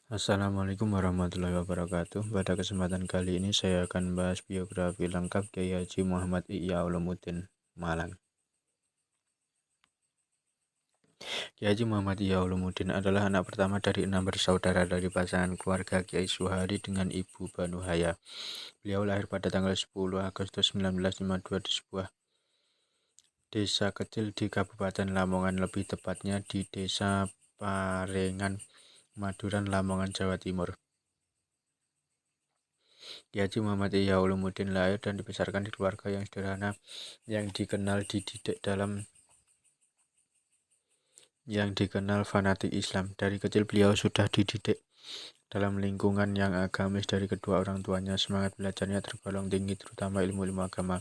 Assalamualaikum warahmatullahi wabarakatuh. Pada kesempatan kali ini saya akan bahas biografi lengkap Kiai Haji Muhammad Ihya Ulumuddin Malang. Kiai Haji Muhammad Ihya Ulumuddin adalah anak pertama dari 6 bersaudara dari pasangan keluarga Kiai Suhari dengan Ibu Banu Haya. Beliau lahir pada tanggal 10 Agustus 1952 di sebuah desa kecil di Kabupaten Lamongan, lebih tepatnya di Desa Parengan, Maduran, Lamongan, Jawa Timur. Kiai Haji Muhammad Ihya Ulumuddin lahir dan dibesarkan di keluarga yang sederhana yang dikenal fanatik Islam. Dari kecil beliau sudah dididik dalam lingkungan yang agamis dari kedua orang tuanya. Semangat belajarnya tergolong tinggi, terutama ilmu-ilmu agama.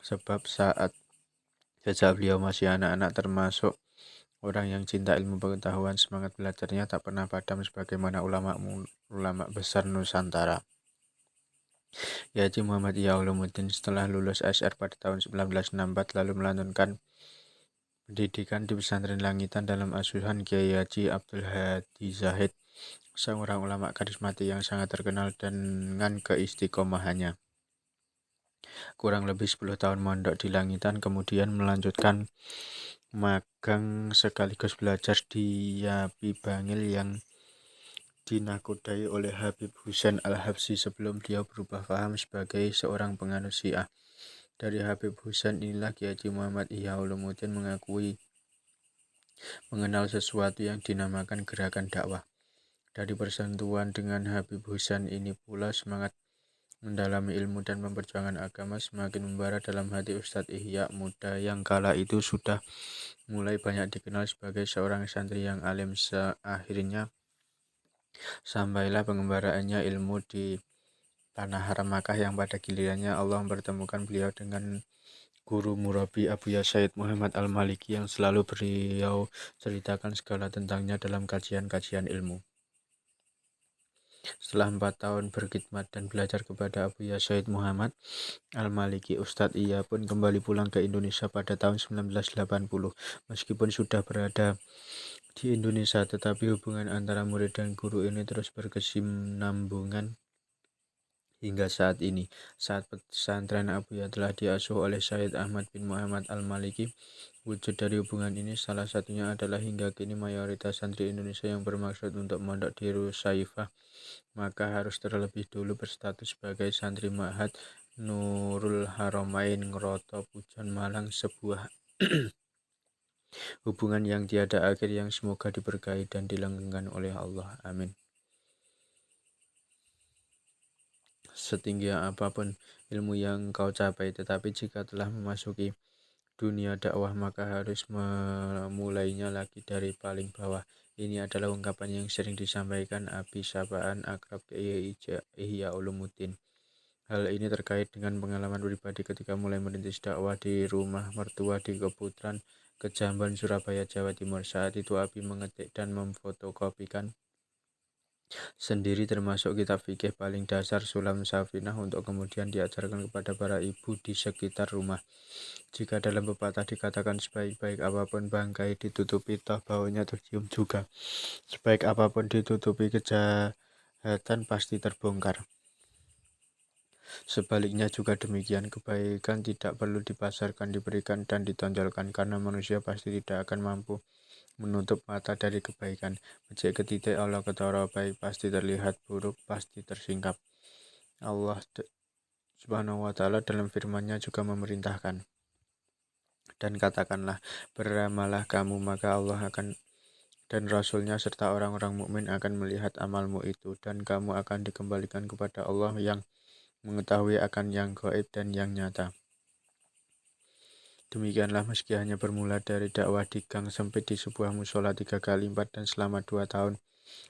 Sebab sejak beliau masih anak-anak termasuk orang yang cinta ilmu pengetahuan, semangat belajarnya tak pernah padam sebagaimana ulama besar Nusantara. Kiai Haji Muhammad Ihya Ulumuddin setelah lulus SR pada tahun 1964 lalu melanjutkan pendidikan di pesantren Langitan dalam asuhan Kiai Haji Abdul Hadi Zahid, seorang ulama karismatik yang sangat terkenal dengan keistiqomahannya. Kurang lebih 10 tahun mondok di Langitan, kemudian melanjutkan magang sekaligus belajar di Yapi Bangil yang dinakodai oleh Habib Husain Al-Habsyi sebelum beliau berubah paham sebagai seorang penganut Syiah. Dari Habib Husain inilah Kiai Haji Muhammad Ihya Ulumuddin mengenal sesuatu yang dinamakan gerakan dakwah. Dari persentuhan dengan Habib Husain ini pula semangat mendalami ilmu dan memperjuangkan agama semakin membara dalam hati Ustadz Ihya, muda yang kala itu sudah mulai banyak dikenal sebagai seorang santri yang alim. Akhirnya sampailah pengembaraannya ilmu di tanah haram Makkah, yang pada gilirannya Allah mempertemukan beliau dengan guru murabi Abuya Said Muhammad Al-Maliki yang selalu beliau ceritakan segala tentangnya dalam kajian-kajian ilmu. Setelah 4 tahun berkhidmat dan belajar kepada Abuya Said Muhammad Al-Maliki, Ustadz Ihya pun kembali pulang ke Indonesia pada tahun 1980. Meskipun sudah berada di Indonesia, tetapi hubungan antara murid dan guru ini terus berkesinambungan hingga saat ini. Saat pesantren Abuya telah diasuh oleh Syed Ahmad bin Muhammad Al-Maliki, wujud dari hubungan ini salah satunya adalah hingga kini mayoritas santri Indonesia yang bermaksud untuk mondok di Rusaifah maka harus terlebih dulu berstatus sebagai santri Ma'had Nurul Haramain Ngeroto Pujon Malang, sebuah hubungan yang tiada akhir yang semoga diberkahi dan dilanggengkan oleh Allah. Amin. Setinggi apapun ilmu yang kau capai, tetapi jika telah memasuki dunia dakwah maka harus memulainya lagi dari paling bawah. Ini adalah ungkapan yang sering disampaikan Abi Sapaan akrab Kiai Ihya Ulumuddin. Hal ini terkait dengan pengalaman pribadi ketika mulai merintis dakwah di rumah mertua di Keputaran, Kejamban, Surabaya, Jawa Timur. Saat itu Abi mengetik dan memfotokopikan sendiri termasuk kitab fikih paling dasar Sulam Safinah untuk kemudian diajarkan kepada para ibu di sekitar rumah. Jika dalam pepatah dikatakan sebaik-baik apapun bangkai ditutupi toh baunya tercium juga. Sebaik apapun ditutupi kejahatan pasti terbongkar. Sebaliknya juga demikian, kebaikan tidak perlu dipasarkan, diberikan dan ditonjolkan karena manusia pasti tidak akan mampu menutup mata dari kebaikan. Becek ketitik Allah ketara baik pasti terlihat, buruk pasti tersingkap. Allah Subhanahu wa Ta'ala dalam firman-Nya juga memerintahkan, dan katakanlah beramalah kamu maka Allah akan dan Rasul-Nya serta orang-orang mukmin akan melihat amalmu itu, dan kamu akan dikembalikan kepada Allah yang mengetahui akan yang gaib dan yang nyata. Demikianlah meski hanya bermula dari dakwah di gang sempit di sebuah musola 3x4 dan selama 2 tahun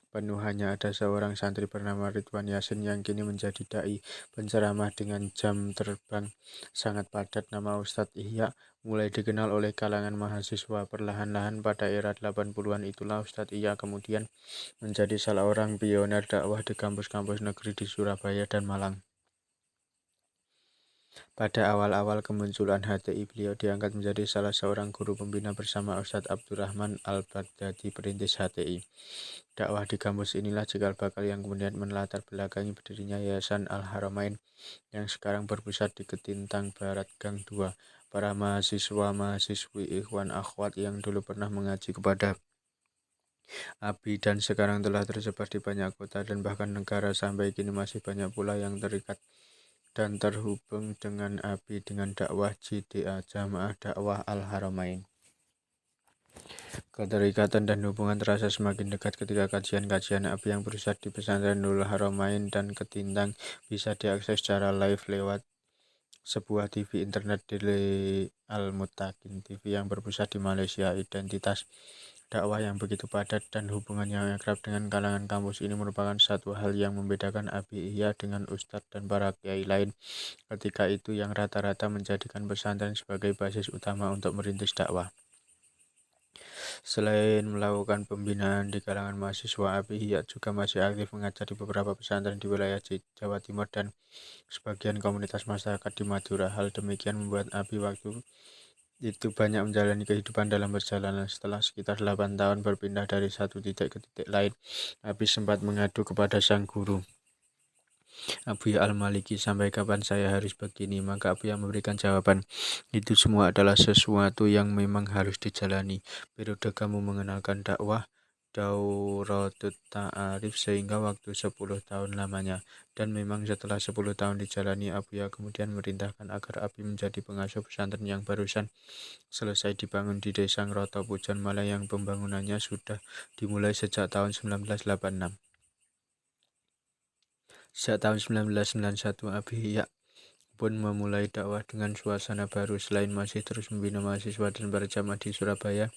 penuh hanya ada seorang santri bernama Ridwan Yasin yang kini menjadi dai penceramah dengan jam terbang sangat padat. Nama Ustadz Ihya mulai dikenal oleh kalangan mahasiswa. Perlahan-lahan pada era 80-an itulah Ustadz Ihya kemudian menjadi salah orang pionir dakwah di kampus-kampus negeri di Surabaya dan Malang. Pada awal-awal kemunculan HTI, beliau diangkat menjadi salah seorang guru pembina bersama Ustadz Abdurrahman Al-Baghdadi, perintis HTI. Dakwah di kampus inilah cikal bakal yang kemudian melatar belakangi berdirinya Yayasan Al-Haramain yang sekarang berpusat di Ketintang Barat Gang 2. Para mahasiswa-mahasiswi ikhwan akhwat yang dulu pernah mengaji kepada Abi dan sekarang telah tersebar di banyak kota dan bahkan negara, sampai kini masih banyak pula yang terikat dan terhubung dengan Abi dengan dakwah JDA, Jamaah Dakwah Al-Haramain. Keterikatan dan hubungan terasa semakin dekat ketika kajian-kajian Abi yang berpusat di pesantren Nurul Haramain dan Ketintang bisa diakses secara live lewat sebuah TV internet di Al-Muttaqin TV yang berpusat di Malaysia. Identitas dakwah yang begitu padat dan hubungan yang akrab dengan kalangan kampus ini merupakan satu hal yang membedakan Abi Ihya dengan Ustadz dan para kiai lain ketika itu yang rata-rata menjadikan pesantren sebagai basis utama untuk merintis dakwah. Selain melakukan pembinaan di kalangan mahasiswa, Abi Ihya juga masih aktif mengajar di beberapa pesantren di wilayah Jawa Timur dan sebagian komunitas masyarakat di Madura. Hal demikian membuat Abi waktu itu banyak menjalani kehidupan dalam perjalanan. Setelah sekitar 8 tahun berpindah dari satu titik ke titik lain, Abi sempat mengadu kepada sang guru, Abu Al-Maliki, sampai kapan saya harus begini? Maka Abu yang memberikan jawaban, itu semua adalah sesuatu yang memang harus dijalani. Periode kamu mengenalkan dakwah Dauratut Ta'arif sehingga waktu 10 tahun lamanya. Dan memang setelah 10 tahun dijalani, Abu ya kemudian merintahkan agar Abi menjadi pengasuh pesantren yang barusan selesai dibangun di Desa Ngroto Pujon Malang yang pembangunannya sudah dimulai sejak tahun 1986. Sejak tahun 1991, Abi ya pun memulai dakwah dengan suasana baru. Selain masih terus membina mahasiswa dan berjamaah di Surabaya,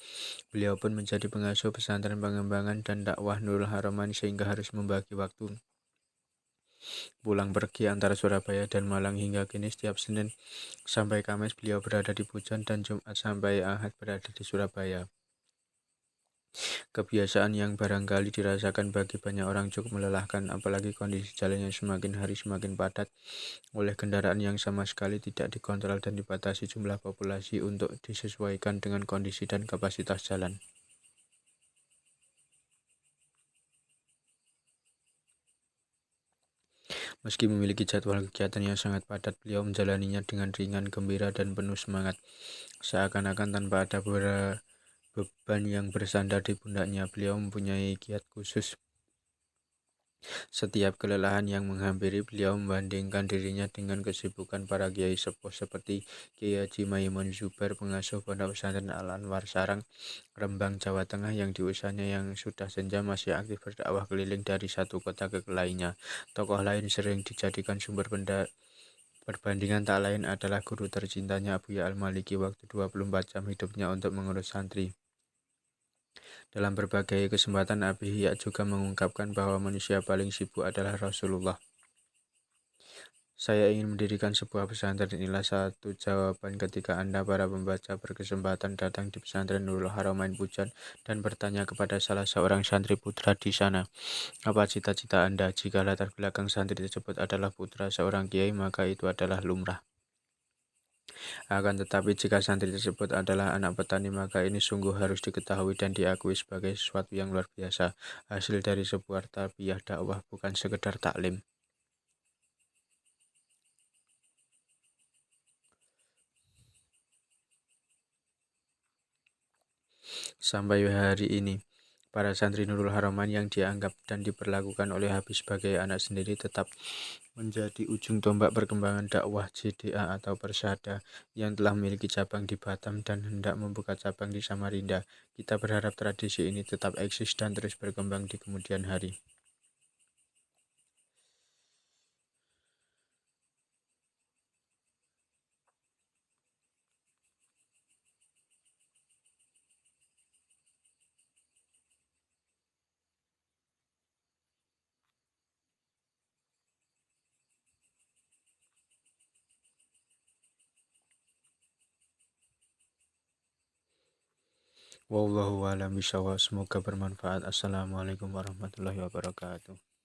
beliau pun menjadi pengasuh pesantren pengembangan dan dakwah Nurul Haramain sehingga harus membagi waktu pulang pergi antara Surabaya dan Malang. Hingga kini setiap Senin sampai Kamis beliau berada di Pujon dan Jumat sampai Ahad berada di Surabaya. Kebiasaan yang barangkali dirasakan bagi banyak orang cukup melelahkan, apalagi kondisi jalan yang semakin hari semakin padat oleh kendaraan yang sama sekali tidak dikontrol dan dibatasi jumlah populasi untuk disesuaikan dengan kondisi dan kapasitas jalan. Meski memiliki jadwal kegiatan yang sangat padat, beliau menjalaninya dengan ringan, gembira, dan penuh semangat. Seakan-akan tanpa ada beban yang bersandar di pundaknya, beliau mempunyai kiat khusus. Setiap kelelahan yang menghampiri beliau membandingkan dirinya dengan kesibukan para kiai sepuh seperti Kiai Haji Maimun Zubair, pengasuh Pondok Pesantren Al-Anwar Sarang, Rembang, Jawa Tengah, yang di usianya yang sudah senja masih aktif berdakwah keliling dari satu kota ke lainnya. Tokoh lain sering dijadikan sumber perbandingan tak lain adalah guru tercintanya Abu Ya Al-Maliki. Waktu 24 jam hidupnya untuk mengurus santri. Dalam berbagai kesempatan, Abi Ihya juga mengungkapkan bahwa manusia paling sibuk adalah Rasulullah. Saya ingin mendirikan sebuah pesantren, inilah satu jawaban ketika Anda para pembaca berkesempatan datang di pesantren Nurul Haramain Pujon dan bertanya kepada salah seorang santri putra di sana, apa cita-cita Anda? Jika latar belakang santri tersebut adalah putra seorang kiai, maka itu adalah lumrah. Akan tetapi jika santri tersebut adalah anak petani, maka ini sungguh harus diketahui dan diakui sebagai sesuatu yang luar biasa, hasil dari sebuah tarbiyah dakwah, bukan sekedar taklim. Sampai hari ini, para santri Nurul Haramain yang dianggap dan diperlakukan oleh Habib sebagai anak sendiri tetap menjadi ujung tombak perkembangan dakwah JDA atau Persada yang telah memiliki cabang di Batam dan hendak membuka cabang di Samarinda. Kita berharap tradisi ini tetap eksis dan terus berkembang di kemudian hari. Wallahu a'lam bishawab. Semoga bermanfaat. Assalamualaikum warahmatullahi wabarakatuh.